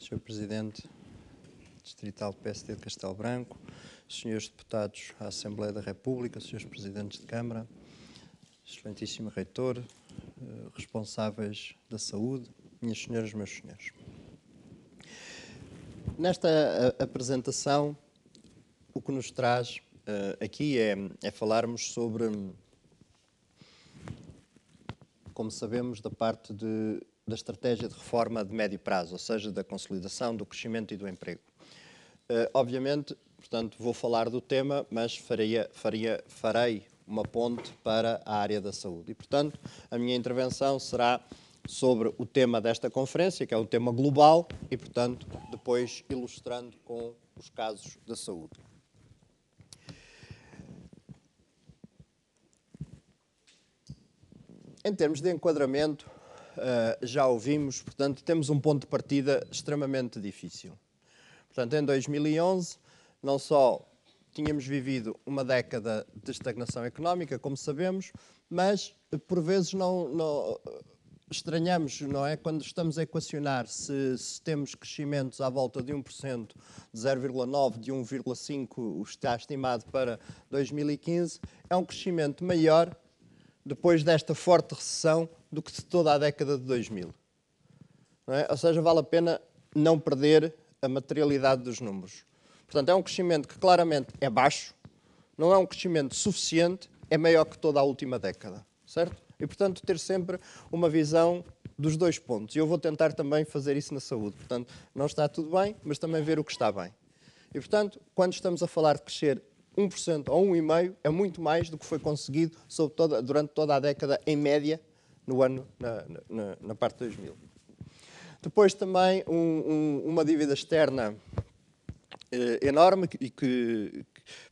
Sr. Presidente Distrital do PSD de Castelo Branco, Srs. Deputados à Assembleia da República, Srs. Presidentes de Câmara, Excelentíssimo Reitor, responsáveis da saúde, minhas senhoras, meus senhores. Nesta apresentação, o que nos traz aqui é falarmos sobre, como sabemos, da parte da estratégia de reforma de médio prazo, ou seja, da consolidação, do crescimento e do emprego. Obviamente, portanto, vou falar do tema, mas farei uma ponte para a área da saúde. E, portanto, a minha intervenção será sobre o tema desta conferência, que é um tema global, e, portanto, depois ilustrando com os casos da saúde. Em termos de enquadramento, já ouvimos, portanto, temos um ponto de partida extremamente difícil. Portanto, em 2011, não só tínhamos vivido uma década de estagnação económica, como sabemos, mas, por vezes, não estranhamos, não é? Quando estamos a equacionar se temos crescimentos à volta de 1%, de 0,9%, de 1,5%, está estimado para 2015, é um crescimento maior depois desta forte recessão do que de toda a década de 2000. Não é? Ou seja, vale a pena não perder a materialidade dos números. Portanto, é um crescimento que claramente é baixo, não é um crescimento suficiente, é maior que toda a última década, certo? E, portanto, ter sempre uma visão dos dois pontos. E eu vou tentar também fazer isso na saúde. Portanto, não está tudo bem, mas também ver o que está bem. E, portanto, quando estamos a falar de crescer 1% ou 1,5%, é muito mais do que foi conseguido durante toda a década, em média, na parte de 2000. Depois também uma dívida externa enorme, e que,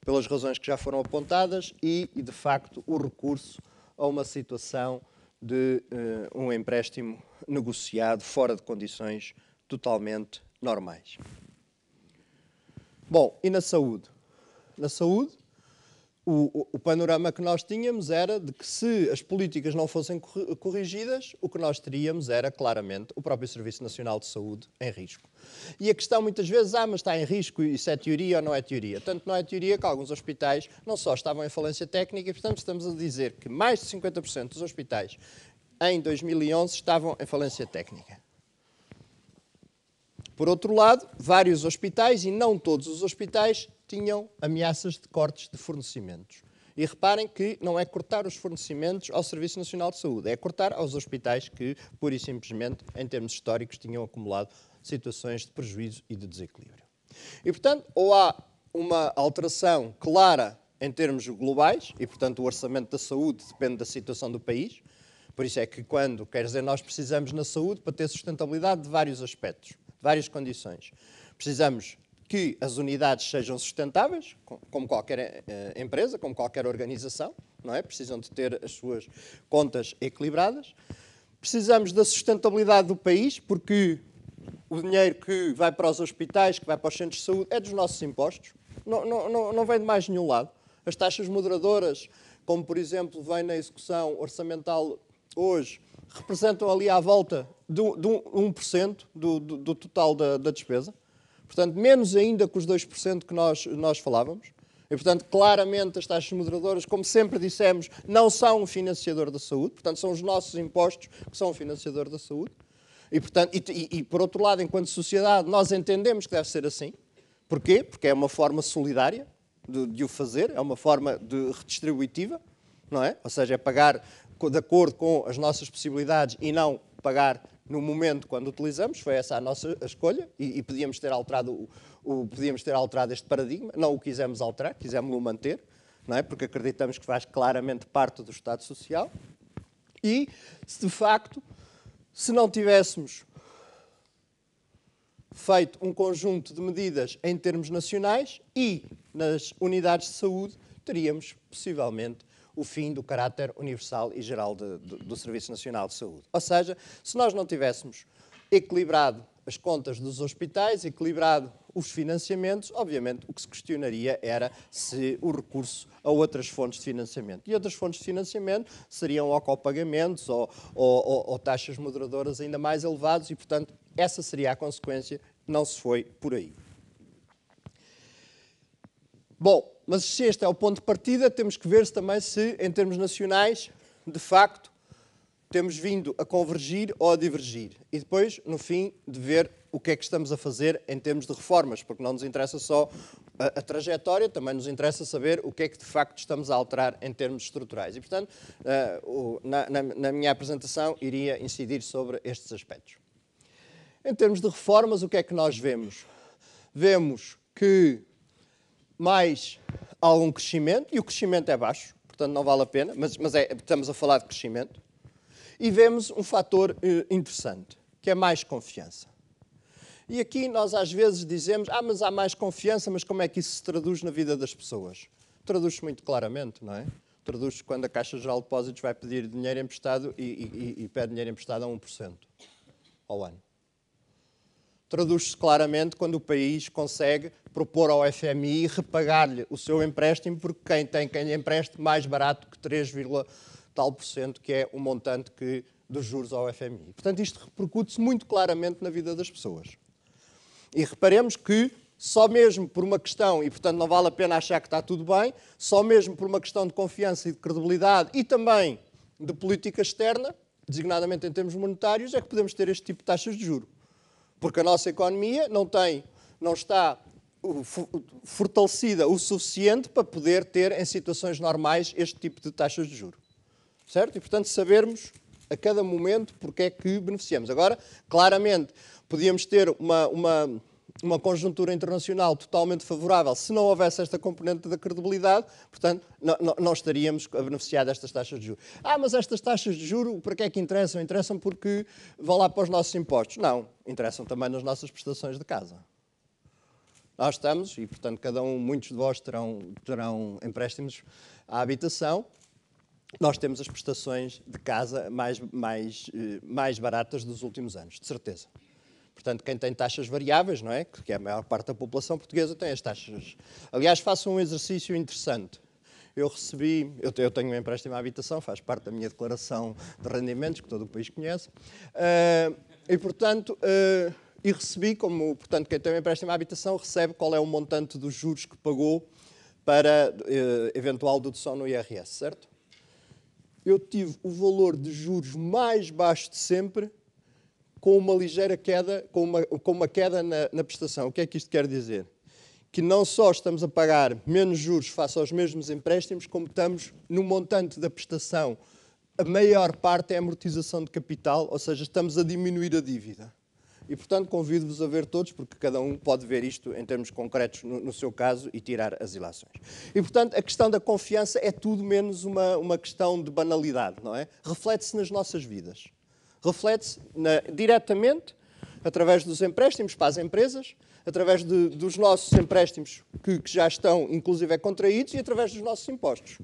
pelas razões que já foram apontadas, e, de facto, o recurso a uma situação de um empréstimo negociado fora de condições totalmente normais. Bom, e na saúde? Na saúde, o panorama que nós tínhamos era de que, se as políticas não fossem corrigidas, o que nós teríamos era, claramente, o próprio Serviço Nacional de Saúde em risco. E a questão, muitas vezes, mas está em risco, isso é teoria ou não é teoria? Tanto não é teoria que alguns hospitais não só estavam em falência técnica, e, portanto, estamos a dizer que mais de 50% dos hospitais, em 2011, estavam em falência técnica. Por outro lado, vários hospitais, e não todos os hospitais, tinham ameaças de cortes de fornecimentos. E reparem que não é cortar os fornecimentos ao Serviço Nacional de Saúde, é cortar aos hospitais que, pura e simplesmente, em termos históricos, tinham acumulado situações de prejuízo e de desequilíbrio. E, portanto, ou há uma alteração clara em termos globais, e, portanto, o orçamento da saúde depende da situação do país. Por isso é que, quer dizer, nós precisamos na saúde, para ter sustentabilidade, de vários aspectos, de várias condições. Precisamos que as unidades sejam sustentáveis, como qualquer empresa, como qualquer organização, não é? Precisam de ter as suas contas equilibradas. Precisamos da sustentabilidade do país, porque o dinheiro que vai para os hospitais, que vai para os centros de saúde, é dos nossos impostos. Não vem de mais nenhum lado. As taxas moderadoras, como, por exemplo, vem na execução orçamental hoje, representam ali à volta de 1% do total da despesa. Portanto, menos ainda que os 2% que nós falávamos. E, portanto, claramente as taxas moderadoras, como sempre dissemos, não são um financiador da saúde. Portanto, são os nossos impostos que são um financiador da saúde. E, portanto, por outro lado, enquanto sociedade, nós entendemos que deve ser assim. Porquê? Porque é uma forma solidária de o fazer, é uma forma redistributiva, não é? Ou seja, é pagar de acordo com as nossas possibilidades e não pagar no momento quando utilizamos. Foi essa a nossa escolha, e podíamos ter alterado este paradigma. Não o quisemos alterar, quisemos-o manter, não é? Porque acreditamos que faz claramente parte do Estado Social. E, de facto, se não tivéssemos feito um conjunto de medidas em termos nacionais e nas unidades de saúde, teríamos, possivelmente, o fim do caráter universal e geral do Serviço Nacional de Saúde. Ou seja, se nós não tivéssemos equilibrado as contas dos hospitais, equilibrado os financiamentos, obviamente o que se questionaria era se o recurso a outras fontes de financiamento. E outras fontes de financiamento seriam ou copagamentos ou taxas moderadoras ainda mais elevadas e, portanto, essa seria a consequência, não se foi por aí. Bom, mas se este é o ponto de partida, temos que ver também se, em termos nacionais, de facto, temos vindo a convergir ou a divergir. E depois, no fim, de ver o que é que estamos a fazer em termos de reformas, porque não nos interessa só a trajetória, também nos interessa saber o que é que de facto estamos a alterar em termos estruturais. E, portanto, na minha apresentação, iria incidir sobre estes aspectos. Em termos de reformas, o que é que nós vemos? Vemos que mais algum crescimento, e o crescimento é baixo, portanto não vale a pena, mas estamos a falar de crescimento. E vemos um fator interessante, que é mais confiança. E aqui nós às vezes dizemos, mas há mais confiança, mas como é que isso se traduz na vida das pessoas? Traduz-se muito claramente, não é? Traduz-se quando a Caixa Geral de Depósitos vai pedir dinheiro emprestado e pede dinheiro emprestado a 1% ao ano. Traduz-se claramente quando o país consegue propor ao FMI repagar-lhe o seu empréstimo, porque quem lhe empreste mais barato que 3, tal por cento, que é o montante dos juros ao FMI. Portanto, isto repercute-se muito claramente na vida das pessoas. E reparemos que só mesmo por uma questão, e portanto não vale a pena achar que está tudo bem, só mesmo por uma questão de confiança e de credibilidade e também de política externa, designadamente em termos monetários, é que podemos ter este tipo de taxas de juros. Porque a nossa economia não está fortalecida o suficiente para poder ter, em situações normais, este tipo de taxas de juros. Certo? E, portanto, sabermos a cada momento porque é que beneficiamos. Agora, claramente, podíamos ter uma conjuntura internacional totalmente favorável se não houvesse esta componente da credibilidade, portanto, não estaríamos a beneficiar destas taxas de juros. Mas estas taxas de juros, para que é que interessam? Interessam porque vão lá para os nossos impostos. Não, interessam também nas nossas prestações de casa. Nós estamos, e portanto, muitos de vós terão empréstimos à habitação. Nós temos as prestações de casa mais baratas dos últimos anos, de certeza. Portanto, quem tem taxas variáveis, não é? Que é a maior parte da população portuguesa, tem as taxas. Aliás, faço um exercício interessante. Eu tenho um empréstimo à habitação, faz parte da minha declaração de rendimentos, que todo o país conhece, e recebi, portanto, quem tem um empréstimo à habitação recebe qual é o montante dos juros que pagou para eventual dedução no IRS, certo? Eu tive o valor de juros mais baixo de sempre, com uma ligeira queda, com uma queda na prestação. O que é que isto quer dizer? Que não só estamos a pagar menos juros face aos mesmos empréstimos, como estamos no montante da prestação. A maior parte é amortização de capital, ou seja, estamos a diminuir a dívida. E, portanto, convido-vos a ver todos, porque cada um pode ver isto em termos concretos no seu caso e tirar as ilações. E, portanto, a questão da confiança é tudo menos uma questão de banalidade, não é? Reflete-se nas nossas vidas. Reflete-se diretamente, através dos empréstimos para as empresas, através dos nossos empréstimos que já estão, inclusive, contraídos, e através dos nossos impostos.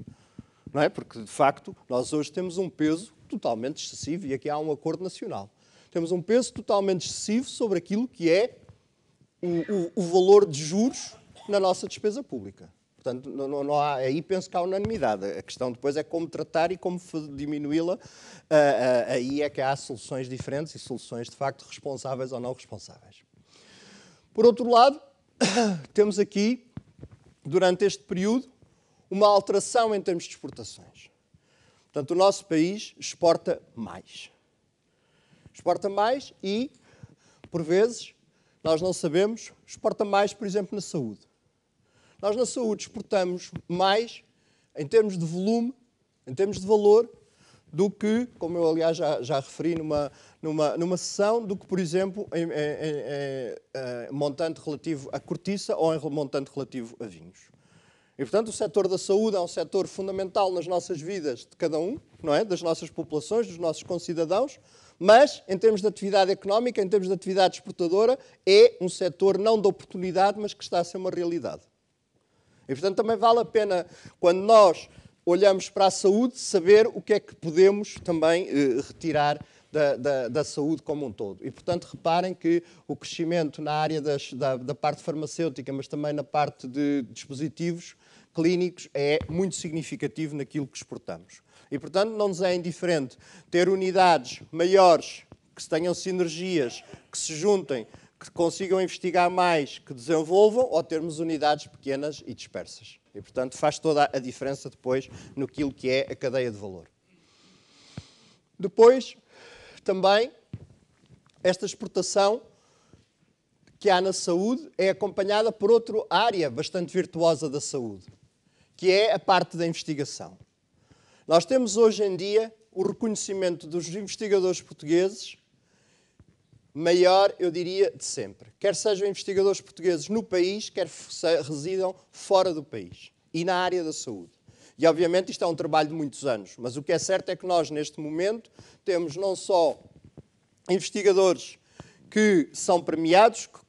Não é? Porque, de facto, nós hoje temos um peso totalmente excessivo, e aqui há um acordo nacional. Temos um peso totalmente excessivo sobre aquilo que é o valor de juros na nossa despesa pública. Portanto, não há, aí penso que há unanimidade. A questão depois é como tratar e como diminuí-la. Aí é que há soluções diferentes e soluções, de facto, responsáveis ou não responsáveis. Por outro lado, temos aqui, durante este período, uma alteração em termos de exportações. Portanto, o nosso país exporta mais. Exporta mais e, por vezes, nós não sabemos, exporta mais, por exemplo, na saúde. Nós na saúde exportamos mais, em termos de volume, em termos de valor, do que, como eu aliás já referi numa sessão, do que, por exemplo, em montante relativo à cortiça ou em montante relativo a vinhos. E, portanto, o setor da saúde é um setor fundamental nas nossas vidas de cada um, não é? Das nossas populações, dos nossos concidadãos, mas, em termos de atividade económica, em termos de atividade exportadora, é um setor não de oportunidade, mas que está a ser uma realidade. E, portanto, também vale a pena, quando nós olhamos para a saúde, saber o que é que podemos também retirar da saúde como um todo. E, portanto, reparem que o crescimento na área da parte farmacêutica, mas também na parte de dispositivos clínicos, é muito significativo naquilo que exportamos. E, portanto, não nos é indiferente ter unidades maiores que se tenham sinergias, que se juntem, que consigam investigar mais, que desenvolvam, ou termos unidades pequenas e dispersas. E, portanto, faz toda a diferença depois no que é a cadeia de valor. Depois, também, esta exportação que há na saúde é acompanhada por outra área bastante virtuosa da saúde, que é a parte da investigação. Nós temos hoje em dia o reconhecimento dos investigadores portugueses maior, eu diria, de sempre. Quer sejam investigadores portugueses no país, quer residam fora do país e na área da saúde. E, obviamente, isto é um trabalho de muitos anos, mas o que é certo é que nós, neste momento, temos não só investigadores que são premiados, que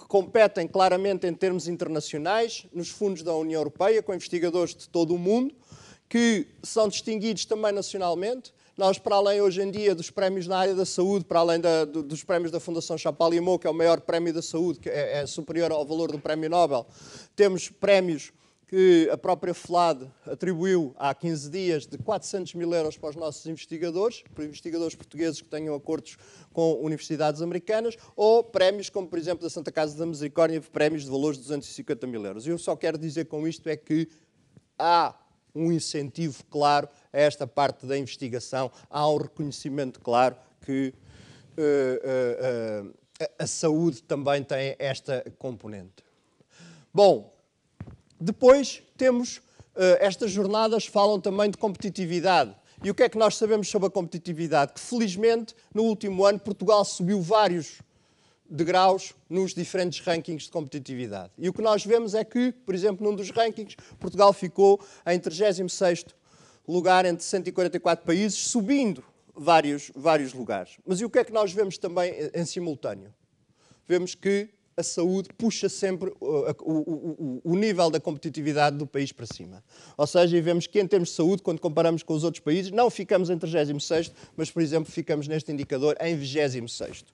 competem claramente em termos internacionais, nos fundos da União Europeia, com investigadores de todo o mundo, que são distinguidos também nacionalmente. Nós, para além, hoje em dia, dos prémios na área da saúde, para além dos prémios da Fundação Champalimau, que é o maior prémio da saúde, que é superior ao valor do prémio Nobel, temos prémios que a própria FLAD atribuiu há 15 dias de 400 mil euros para os nossos investigadores, para investigadores portugueses que tenham acordos com universidades americanas, ou prémios como, por exemplo, da Santa Casa da Misericórdia, prémios de valores de 250 mil euros. Eu só quero dizer com isto é que há um incentivo claro a esta parte da investigação, há um reconhecimento claro que a saúde também tem esta componente. Bom, depois temos, estas jornadas falam também de competitividade. E o que é que nós sabemos sobre a competitividade? Que, felizmente, no último ano, Portugal subiu vários degraus nos diferentes rankings de competitividade. E o que nós vemos é que, por exemplo, num dos rankings, Portugal ficou em 36º lugar entre 144 países, subindo vários lugares. Mas e o que é que nós vemos também em simultâneo? Vemos que a saúde puxa sempre o nível da competitividade do país para cima. Ou seja, vemos que em termos de saúde, quando comparamos com os outros países, não ficamos em 36º, mas, por exemplo, ficamos neste indicador em 26º.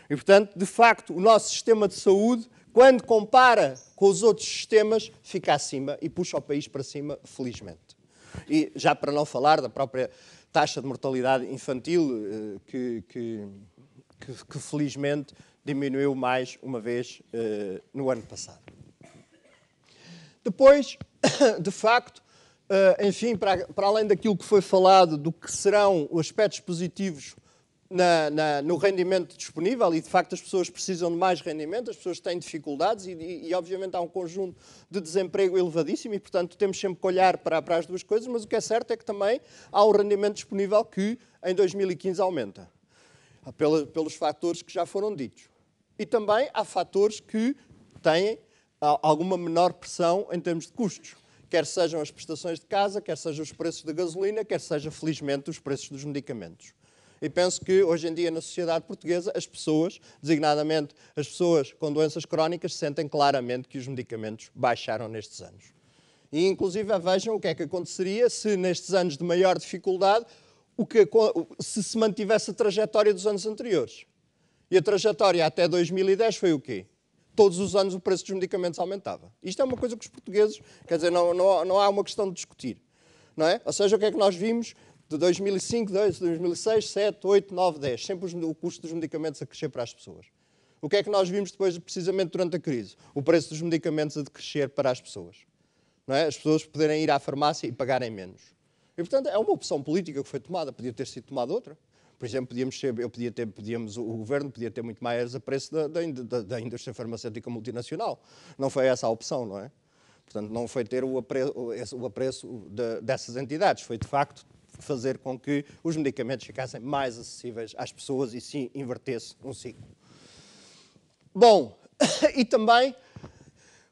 E, portanto, de facto, o nosso sistema de saúde, quando compara com os outros sistemas, fica acima e puxa o país para cima, felizmente. E já para não falar da própria taxa de mortalidade infantil, que felizmente diminuiu mais uma vez no ano passado. Depois, de facto, enfim, para além daquilo que foi falado, do que serão os aspectos positivos no rendimento disponível, e de facto as pessoas precisam de mais rendimento, as pessoas têm dificuldades e obviamente há um conjunto de desemprego elevadíssimo e, portanto, temos sempre que olhar para as duas coisas, mas o que é certo é que também há um rendimento disponível que em 2015 aumenta, pelos fatores que já foram ditos. E também há fatores que têm alguma menor pressão em termos de custos, quer sejam as prestações de casa, quer sejam os preços da gasolina, quer seja, felizmente, os preços dos medicamentos. E penso que, hoje em dia, na sociedade portuguesa, as pessoas, designadamente as pessoas com doenças crónicas, sentem claramente que os medicamentos baixaram nestes anos. E, inclusive, vejam o que é que aconteceria se, nestes anos de maior dificuldade, se mantivesse a trajetória dos anos anteriores. E a trajetória até 2010 foi o quê? Todos os anos o preço dos medicamentos aumentava. Isto é uma coisa que os portugueses, quer dizer, não há uma questão de discutir. Não é? Ou seja, o que é que nós vimos de 2005, 2006, 2007, 2008, 2009, 2010? Sempre o custo dos medicamentos a crescer para as pessoas. O que é que nós vimos depois, precisamente durante a crise? O preço dos medicamentos a decrescer para as pessoas. Não é? As pessoas poderem ir à farmácia e pagarem menos. E, portanto, é uma opção política que foi tomada. Podia ter sido tomada outra. Por exemplo, o governo podia ter muito mais a preço da indústria farmacêutica multinacional. Não foi essa a opção, não é? Portanto, não foi ter o apreço dessas entidades. Foi, de facto, fazer com que os medicamentos ficassem mais acessíveis às pessoas e, sim, invertesse um ciclo. Bom, e também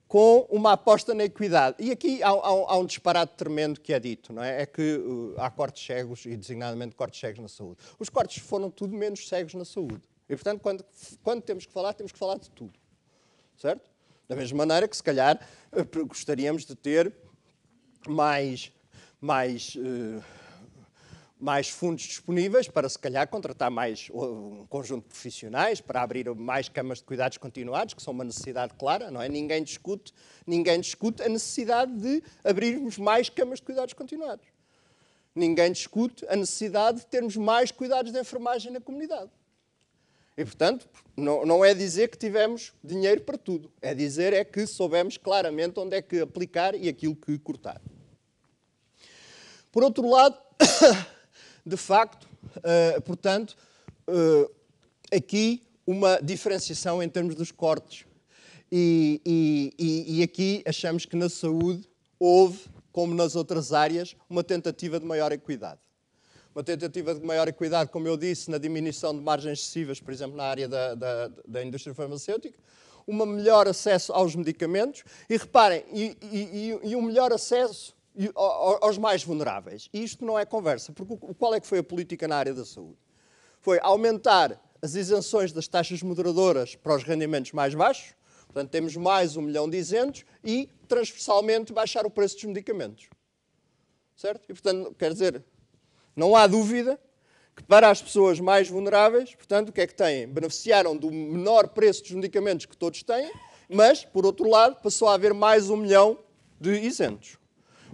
com uma aposta na equidade. E aqui há um disparate tremendo que é dito, não é? É que há cortes cegos, e designadamente cortes cegos na saúde. Os cortes foram tudo menos cegos na saúde. E, portanto, quando temos que falar de tudo. Certo? Da mesma maneira que, se calhar, gostaríamos de ter mais fundos disponíveis para, se calhar, contratar mais um conjunto de profissionais, para abrir mais camas de cuidados continuados, que são uma necessidade clara, não é? Ninguém discute a necessidade de abrirmos mais camas de cuidados continuados. Ninguém discute a necessidade de termos mais cuidados de enfermagem na comunidade. E, portanto, não é dizer que tivemos dinheiro para tudo. É dizer é que soubemos claramente onde é que aplicar e aquilo que cortar. Por outro lado, de facto, portanto, aqui uma diferenciação em termos dos cortes. E aqui achamos que na saúde houve, como nas outras áreas, uma tentativa de maior equidade. Uma tentativa de maior equidade, como eu disse, na diminuição de margens excessivas, por exemplo, na área da indústria farmacêutica, um melhor acesso aos medicamentos e, reparem, um melhor acesso aos mais vulneráveis. E isto não é conversa, porque qual é que foi a política na área da saúde? Foi aumentar as isenções das taxas moderadoras para os rendimentos mais baixos, portanto temos mais 1 milhão de isentos, e transversalmente baixar o preço dos medicamentos. Certo? E, portanto, quer dizer, não há dúvida que para as pessoas mais vulneráveis, portanto, o que é que têm? Beneficiaram do menor preço dos medicamentos que todos têm, mas, por outro lado, passou a haver mais 1 milhão de isentos.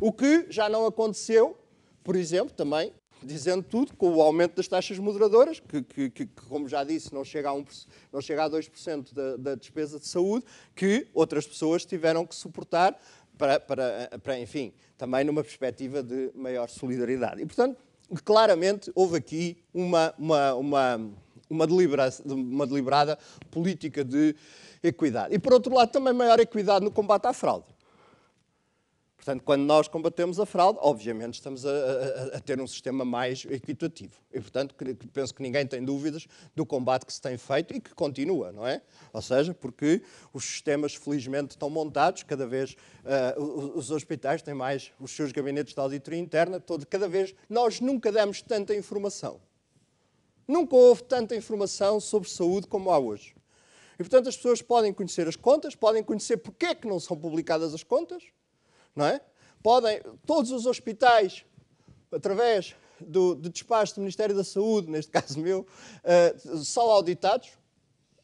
O que já não aconteceu, por exemplo, também, dizendo tudo, com o aumento das taxas moderadoras, que como já disse, não chega a 2% da despesa de saúde, que outras pessoas tiveram que suportar para, enfim, também numa perspectiva de maior solidariedade. E, portanto, claramente houve aqui uma deliberada política de equidade. E, por outro lado, também maior equidade no combate à fraude. Portanto, quando nós combatemos a fraude, obviamente estamos a ter um sistema mais equitativo. E, portanto, penso que ninguém tem dúvidas do combate que se tem feito e que continua, não é? Ou seja, porque os sistemas, felizmente, estão montados, cada vez os hospitais têm mais os seus gabinetes de auditoria interna, cada vez nós nunca demos tanta informação. Nunca houve tanta informação sobre saúde como há hoje. E, portanto, as pessoas podem conhecer as contas, podem conhecer porque é que não são publicadas as contas, não é? Todos os hospitais, através do despacho do Ministério da Saúde, neste caso meu, são auditados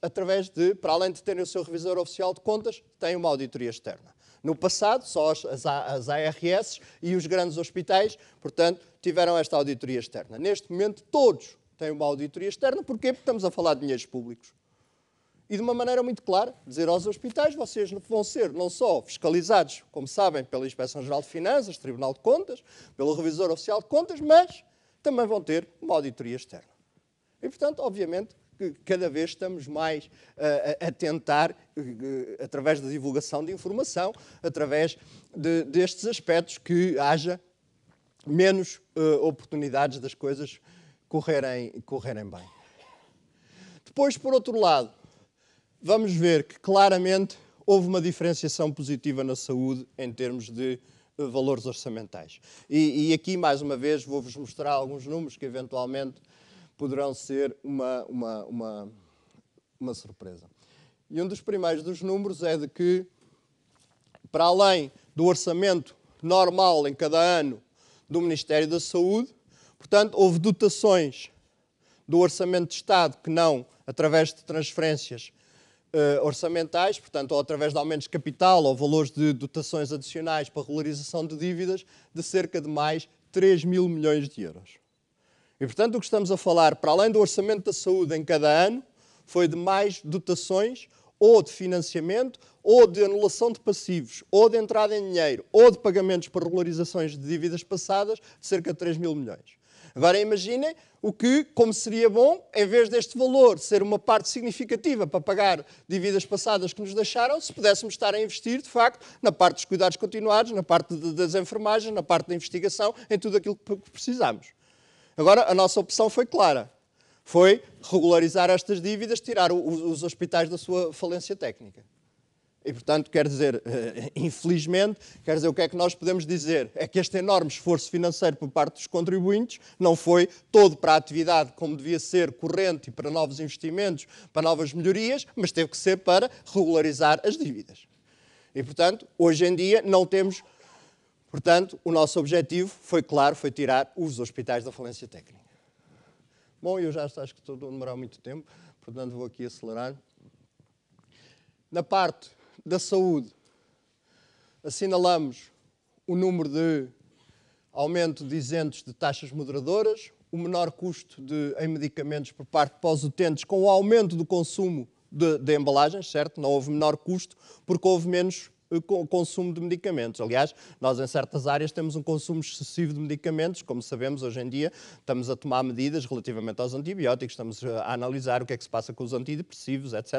através para além de terem o seu revisor oficial de contas, têm uma auditoria externa. No passado, só as ARS e os grandes hospitais, portanto, tiveram esta auditoria externa. Neste momento, todos têm uma auditoria externa. Porquê? Porque estamos a falar de dinheiros públicos. E de uma maneira muito clara, dizer aos hospitais, vocês vão ser não só fiscalizados, como sabem, pela Inspeção-Geral de Finanças, Tribunal de Contas, pelo Revisor Oficial de Contas, mas também vão ter uma auditoria externa. E, portanto, obviamente, que cada vez estamos mais a tentar, através da divulgação de informação, através destes aspectos, que haja menos oportunidades das coisas correrem bem. Depois, por outro lado, vamos ver que claramente houve uma diferenciação positiva na saúde em termos de valores orçamentais. E aqui, mais uma vez, vou-vos mostrar alguns números que eventualmente poderão ser uma surpresa. E um dos primeiros dos números é de que, para além do orçamento normal em cada ano do Ministério da Saúde, portanto, houve dotações do Orçamento de Estado que não através de transferências orçamentais, portanto, ou através de aumentos de capital ou valores de dotações adicionais para regularização de dívidas, de cerca de mais 3 mil milhões de euros. E, portanto, o que estamos a falar, para além do orçamento da saúde em cada ano, foi de mais dotações, ou de financiamento, ou de anulação de passivos, ou de entrada em dinheiro, ou de pagamentos para regularizações de dívidas passadas, de cerca de 3 mil milhões. Agora imaginem como seria bom, em vez deste valor ser uma parte significativa para pagar dívidas passadas que nos deixaram, se pudéssemos estar a investir, de facto, na parte dos cuidados continuados, na parte das enfermagens, na parte da investigação, em tudo aquilo que precisamos. Agora, a nossa opção foi clara. Foi regularizar estas dívidas, tirar os hospitais da sua falência técnica. E, portanto, quer dizer, infelizmente, quer dizer, o que é que nós podemos dizer? É que este enorme esforço financeiro por parte dos contribuintes não foi todo para a atividade como devia ser, corrente, e para novos investimentos, para novas melhorias, mas teve que ser para regularizar as dívidas. E, portanto, hoje em dia não temos... Portanto, o nosso objetivo foi, claro, foi tirar os hospitais da falência técnica. Bom, eu já acho que estou a demorar muito tempo, portanto vou aqui acelerar. Na parte da saúde, assinalamos o número de aumento de isentos de taxas moderadoras, o menor custo em medicamentos por parte para os utentes, com o aumento do consumo de embalagens, certo? Não houve menor custo porque houve menos consumo de medicamentos. Aliás, nós em certas áreas temos um consumo excessivo de medicamentos, como sabemos hoje em dia, estamos a tomar medidas relativamente aos antibióticos, estamos a analisar o que é que se passa com os antidepressivos, etc.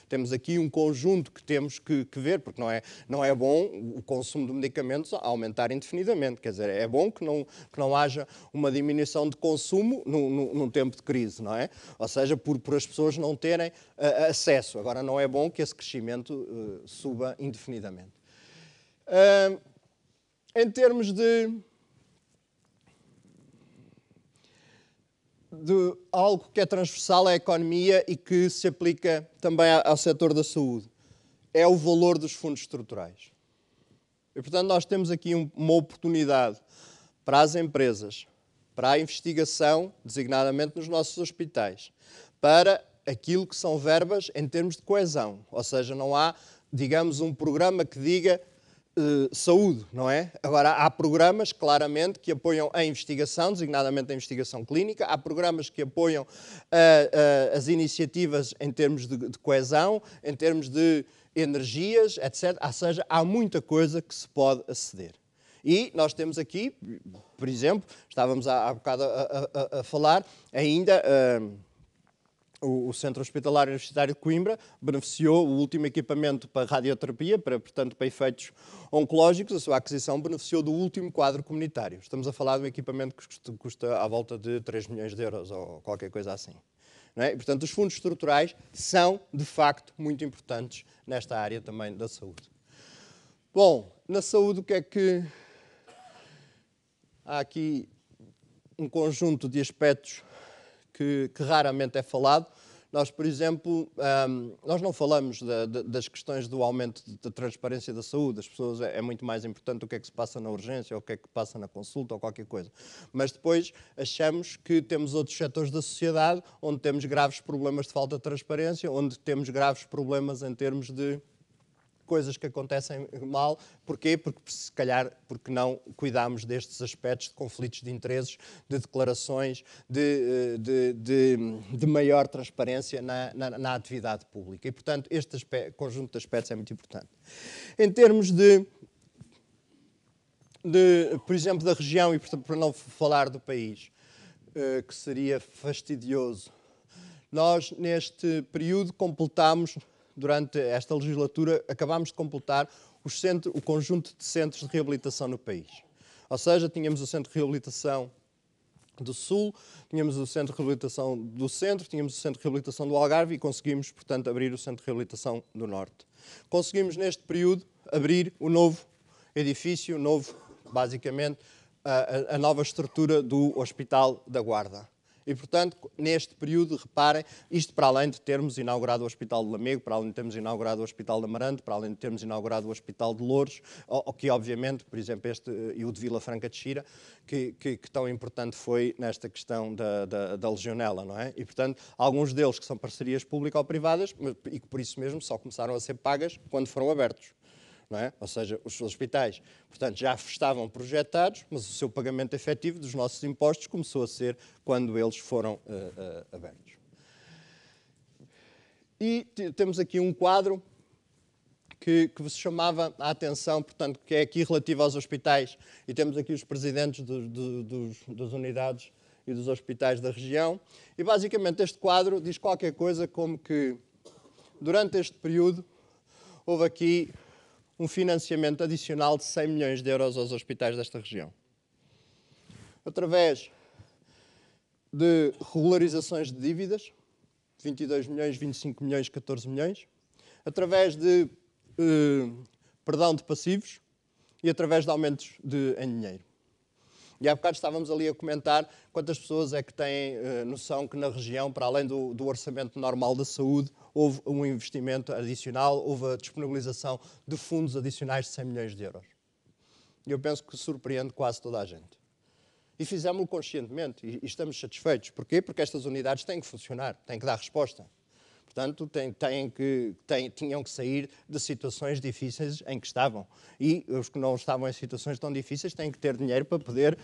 Temos aqui um conjunto que temos que ver, porque não é bom o consumo de medicamentos aumentar indefinidamente, quer dizer, é bom que não haja uma diminuição de consumo num tempo de crise, não é? Ou seja, por as pessoas não terem acesso. Agora, não é bom que esse crescimento suba indefinidamente. Em termos de algo que é transversal à economia e que se aplica também ao setor da saúde, é o valor dos fundos estruturais. E, portanto, nós temos aqui uma oportunidade para as empresas, para a investigação, designadamente nos nossos hospitais, para aquilo que são verbas em termos de coesão. Ou seja, não há, digamos, um programa que diga saúde, não é? Agora, há programas, claramente, que apoiam a investigação, designadamente a investigação clínica, há programas que apoiam as iniciativas em termos de coesão, em termos de energias, etc. Ou seja, há muita coisa que se pode aceder. E nós temos aqui, por exemplo, estávamos há bocado a falar, ainda o Centro Hospitalar Universitário de Coimbra beneficiou o último equipamento para radioterapia, portanto, para efeitos oncológicos, a sua aquisição beneficiou do último quadro comunitário. Estamos a falar de um equipamento que custa à volta de 3 milhões de euros ou qualquer coisa assim. Não é? E, portanto, os fundos estruturais são, de facto, muito importantes nesta área também da saúde. Bom, na saúde o que é que... Há aqui um conjunto de aspectos que raramente é falado. Nós, por exemplo, nós não falamos das questões do aumento da transparência da saúde. As pessoas é muito mais importante o que é que se passa na urgência, ou o que é que passa na consulta, ou qualquer coisa. Mas depois achamos que temos outros setores da sociedade onde temos graves problemas de falta de transparência, onde temos graves problemas em termos de coisas que acontecem mal. Porquê? Porque, se calhar, porque não cuidamos destes aspectos de conflitos de interesses, de declarações, de maior transparência na atividade pública. E, portanto, este conjunto de aspectos é muito importante. Em termos por exemplo, da região, e portanto, para não falar do país, que seria fastidioso, nós, neste período, completámos, durante esta legislatura, acabámos de completar o conjunto de centros de reabilitação no país. Ou seja, tínhamos o Centro de Reabilitação do Sul, tínhamos o Centro de Reabilitação do Centro, tínhamos o Centro de Reabilitação do Algarve e conseguimos, portanto, abrir o Centro de Reabilitação do Norte. Conseguimos, neste período, abrir o novo edifício, basicamente, a nova estrutura do Hospital da Guarda. E, portanto, neste período, reparem, isto para além de termos inaugurado o Hospital de Lamego, para além de termos inaugurado o Hospital de Amarante, para além de termos inaugurado o Hospital de Loures, que obviamente, por exemplo, este e o de Vila Franca de Xira, que tão importante foi nesta questão da legionela, não é? E, portanto, alguns deles que são parcerias público-privadas e que, por isso mesmo, só começaram a ser pagas quando foram abertos. Não é? Ou seja, os hospitais, portanto, já estavam projetados, mas o seu pagamento efetivo dos nossos impostos começou a ser quando eles foram abertos. E temos aqui um quadro que vos chamava a atenção, portanto, que é aqui relativo aos hospitais, e temos aqui os presidentes das unidades e dos hospitais da região, e basicamente este quadro diz qualquer coisa como que, durante este período, houve aqui um financiamento adicional de 100 milhões de euros aos hospitais desta região. Através de regularizações de dívidas, 22 milhões, 25 milhões, 14 milhões. Através de perdão de passivos e através de aumentos em dinheiro. E há bocado estávamos ali a comentar quantas pessoas é que têm noção que na região, para além do orçamento normal da saúde, houve um investimento adicional, houve a disponibilização de fundos adicionais de 100 milhões de euros. E eu penso que surpreende quase toda a gente. E fizemos-lo conscientemente e estamos satisfeitos. Porquê? Porque estas unidades têm que funcionar, têm que dar resposta. Portanto, tinham que sair de situações difíceis em que estavam. E os que não estavam em situações tão difíceis têm que ter dinheiro para poder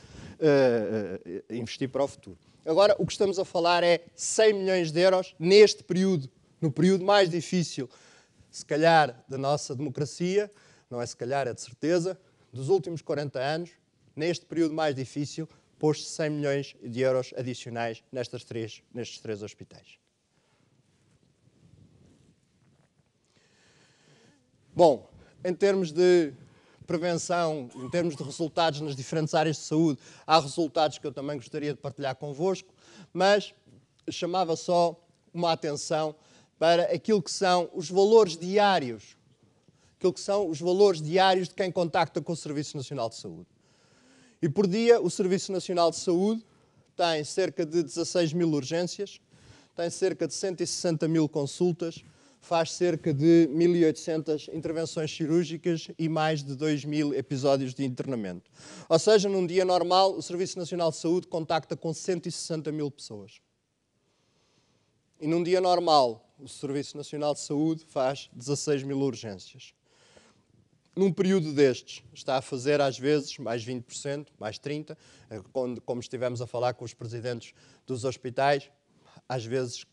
investir para o futuro. Agora, o que estamos a falar é 100 milhões de euros neste período, no período mais difícil, se calhar, da nossa democracia, não é se calhar, é de certeza, dos últimos 40 anos, neste período mais difícil, pôs-se 100 milhões de euros adicionais nestes três hospitais. Bom, em termos de prevenção, em termos de resultados nas diferentes áreas de saúde, há resultados que eu também gostaria de partilhar convosco, mas chamava só uma atenção para aquilo que são os valores diários, de quem contacta com o Serviço Nacional de Saúde. E por dia, o Serviço Nacional de Saúde tem cerca de 16 mil urgências, tem cerca de 160 mil consultas, faz cerca de 1.800 intervenções cirúrgicas e mais de 2.000 episódios de internamento. Ou seja, num dia normal, o Serviço Nacional de Saúde contacta com 160 mil pessoas. E num dia normal, o Serviço Nacional de Saúde faz 16 mil urgências. Num período destes, está a fazer às vezes mais 20%, mais 30%, como estivemos a falar com os presidentes dos hospitais, às vezes,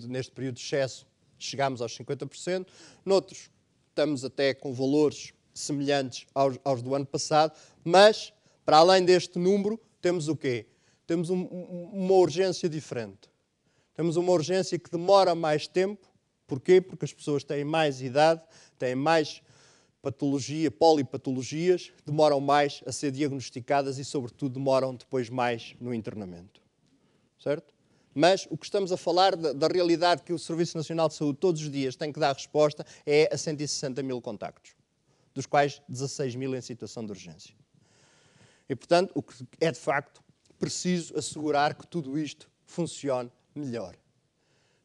neste período de excesso, chegamos aos 50%, noutros estamos até com valores semelhantes aos do ano passado, mas, para além deste número, temos o quê? Temos uma urgência diferente. Temos uma urgência que demora mais tempo. Porquê? Porque as pessoas têm mais idade, têm mais patologia, polipatologias, demoram mais a ser diagnosticadas e, sobretudo, demoram depois mais no internamento. Certo? Mas o que estamos a falar da realidade que o Serviço Nacional de Saúde todos os dias tem que dar resposta é a 160 mil contactos, dos quais 16 mil em situação de urgência. E, portanto, o que é de facto preciso assegurar que tudo isto funcione melhor.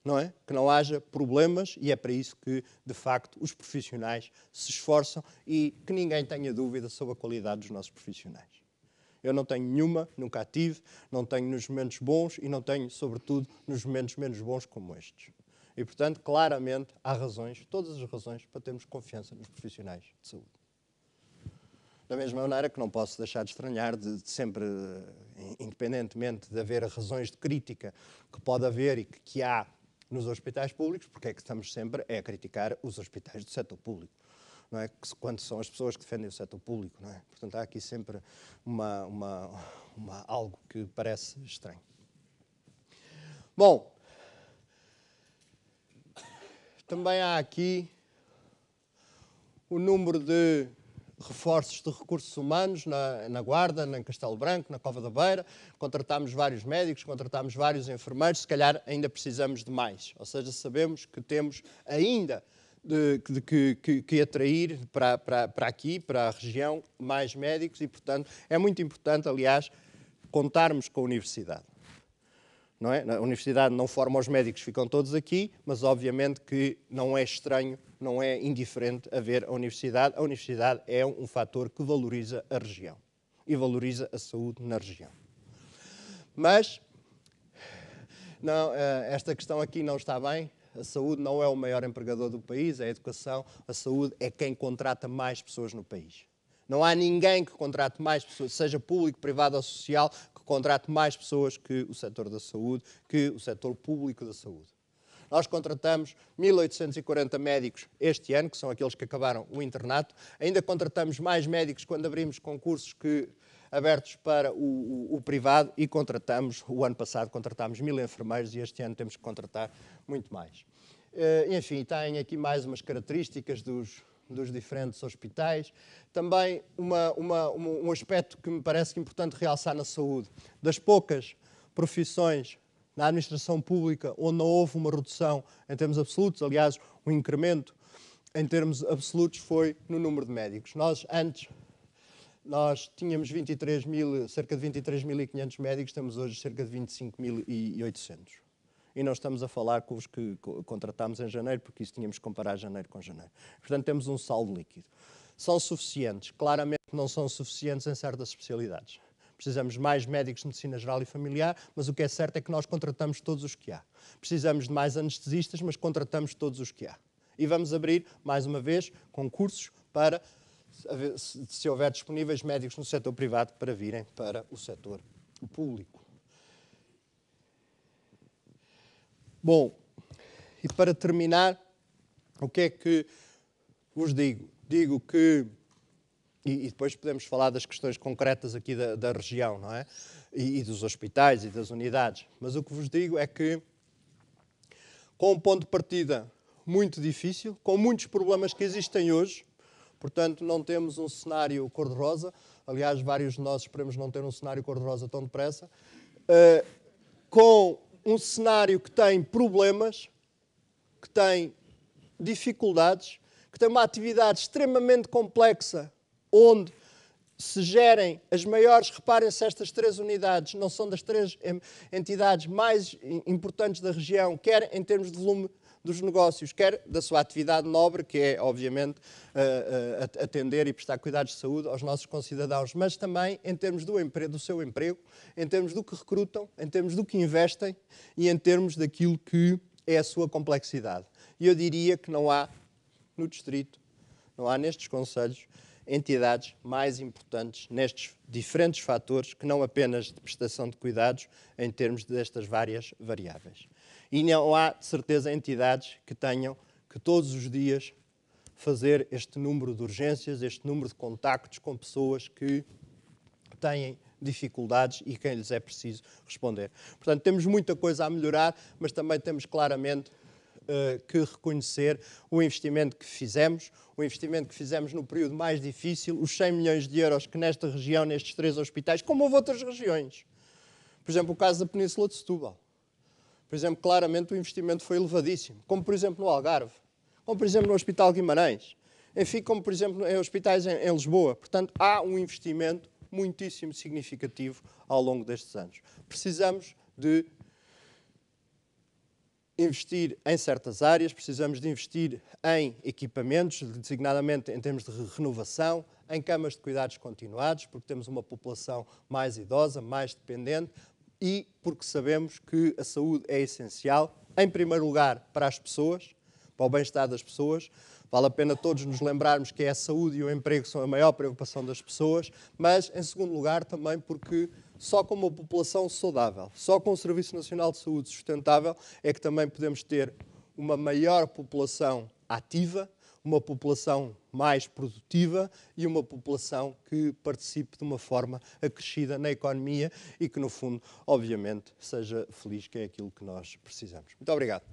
Não é? Que não haja problemas e é para isso que, de facto, os profissionais se esforçam e que ninguém tenha dúvida sobre a qualidade dos nossos profissionais. Eu não tenho nenhuma, nunca a tive, não tenho nos momentos bons e não tenho, sobretudo, nos momentos menos bons como estes. E, portanto, claramente, há razões, todas as razões, para termos confiança nos profissionais de saúde. Da mesma maneira que não posso deixar de estranhar, de sempre, independentemente de haver razões de crítica que pode haver e que há nos hospitais públicos, porque é que estamos sempre a criticar os hospitais do setor público. Não é? Quando são as pessoas que defendem o setor público. Não é? Portanto, há aqui sempre algo que parece estranho. Bom, também há aqui o número de reforços de recursos humanos na Guarda, em Castelo Branco, na Cova da Beira. Contratámos vários médicos, contratámos vários enfermeiros, se calhar ainda precisamos de mais. Ou seja, sabemos que temos ainda que atrair para aqui, para a região, mais médicos e, portanto, é muito importante, aliás, contarmos com a universidade. Não é? A universidade não forma os médicos, ficam todos aqui, mas obviamente que não é estranho, não é indiferente haver a universidade. A universidade é um fator que valoriza a região e valoriza a saúde na região. Mas não, esta questão aqui não está bem. A saúde não é o maior empregador do país, é a educação. A saúde é quem contrata mais pessoas no país. Não há ninguém que contrate mais pessoas, seja público, privado ou social, que contrate mais pessoas que o setor da saúde, que o setor público da saúde. Nós contratamos 1.840 médicos este ano, que são aqueles que acabaram o internato. Ainda contratamos mais médicos quando abrimos concursos abertos para o privado e o ano passado contratámos 1.000 enfermeiros e este ano temos que contratar muito mais. Enfim, têm aqui mais umas características dos diferentes hospitais. Também um aspecto que me parece importante realçar na saúde. Das poucas profissões na administração pública onde não houve uma redução em termos absolutos, aliás, um incremento em termos absolutos foi no número de médicos. Nós tínhamos cerca de 23.500 médicos, temos hoje cerca de 25.800. E não estamos a falar com os que contratámos em janeiro, porque isso tínhamos que comparar janeiro com janeiro. Portanto, temos um saldo líquido. São suficientes? Claramente não são suficientes em certas especialidades. Precisamos de mais médicos de medicina geral e familiar, mas o que é certo é que nós contratamos todos os que há. Precisamos de mais anestesistas, mas contratamos todos os que há. E vamos abrir, mais uma vez, concursos para, se houver disponíveis médicos no setor privado, para virem para o setor público. Bom, e para terminar, o que é que vos digo? Digo que, e depois podemos falar das questões concretas aqui da região, não é? E dos hospitais e das unidades. Mas o que vos digo é que, com um ponto de partida muito difícil, com muitos problemas que existem hoje, portanto, não temos um cenário cor-de-rosa. Aliás, vários de nós esperamos não ter um cenário cor-de-rosa tão depressa. Com um cenário que tem problemas, que tem dificuldades, que tem uma atividade extremamente complexa, onde se gerem as maiores, reparem-se, estas 3 unidades não são das 3 entidades mais importantes da região, quer em termos de volume dos negócios, quer da sua atividade nobre, que é, obviamente, atender e prestar cuidados de saúde aos nossos concidadãos, mas também em termos do seu emprego, em termos do que recrutam, em termos do que investem e em termos daquilo que é a sua complexidade. E eu diria que não há, no distrito, não há nestes concelhos, entidades mais importantes nestes diferentes fatores que não apenas de prestação de cuidados em termos destas várias variáveis. E não há, de certeza, entidades que tenham que todos os dias fazer este número de urgências, este número de contactos com pessoas que têm dificuldades e quem lhes é preciso responder. Portanto, temos muita coisa a melhorar, mas também temos claramente que reconhecer o investimento que fizemos, no período mais difícil, os 100 milhões de euros que nesta região, nestes 3 hospitais, como houve outras regiões. Por exemplo, o caso da Península de Setúbal. Por exemplo, claramente o investimento foi elevadíssimo, como por exemplo no Algarve, como por exemplo no Hospital Guimarães, enfim, como por exemplo em hospitais em Lisboa. Portanto, há um investimento muitíssimo significativo ao longo destes anos. Precisamos de investir em certas áreas, precisamos de investir em equipamentos, designadamente em termos de renovação, em camas de cuidados continuados, porque temos uma população mais idosa, mais dependente, e porque sabemos que a saúde é essencial, em primeiro lugar, para as pessoas, para o bem-estar das pessoas. Vale a pena todos nos lembrarmos que a saúde e o emprego são a maior preocupação das pessoas, mas, em segundo lugar, também porque só com uma população saudável, só com um Serviço Nacional de Saúde sustentável, é que também podemos ter uma maior população ativa, uma população mais produtiva e uma população que participe de uma forma acrescida na economia e que, no fundo, obviamente, seja feliz, que é aquilo que nós precisamos. Muito obrigado.